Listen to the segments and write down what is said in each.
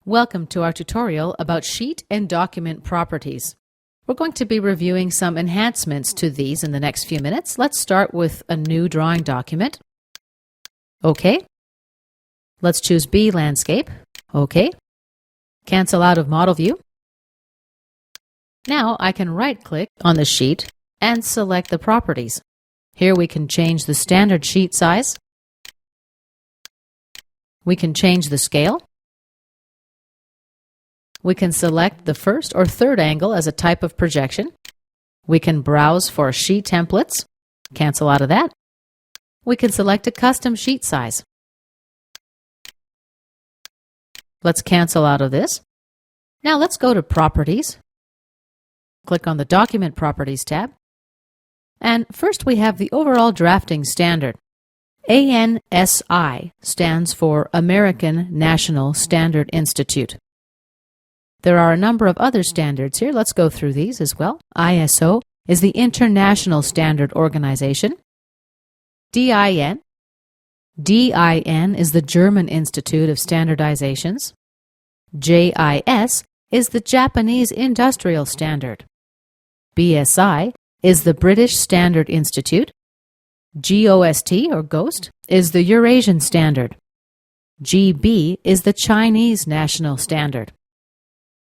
Welcome to our tutorial about sheet and document properties. We're going to be reviewing some enhancements to these in the next few minutes. Let's start with a new drawing document. OK. Let's choose B Landscape. OK. Cancel out of Model View. Now I can right-click on the sheet and select the properties. Here we can change the standard sheet size. We can change the scale. We can select the first or third angle as a type of projection. We can browse for sheet templates. Cancel out of that. We can select a custom sheet size. Let's cancel out of this. Now let's go to Properties. Click on the Document Properties tab. And first we have the overall drafting standard. ANSI stands for American National Standard Institute. There are a number of other standards here. Let's go through these as well. ISO is the International Standard Organization. DIN is the German Institute of Standardizations. JIS is the Japanese Industrial Standard. BSI is the British Standard Institute. GOST, or GHOST, is the Eurasian Standard. GB is the Chinese National Standard.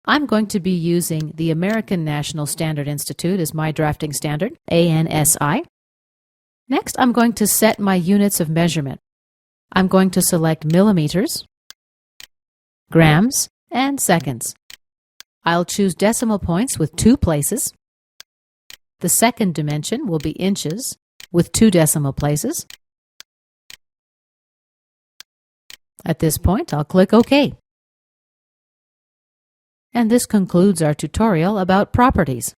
I'm going to be using the American National Standard Institute as my drafting standard, ANSI. Next, I'm going to set my units of measurement. I'm going to select millimeters, grams, and seconds. I'll choose decimal points with 2 places. The second dimension will be inches with 2 decimal places. At this point, I'll click OK. And this concludes our tutorial about properties.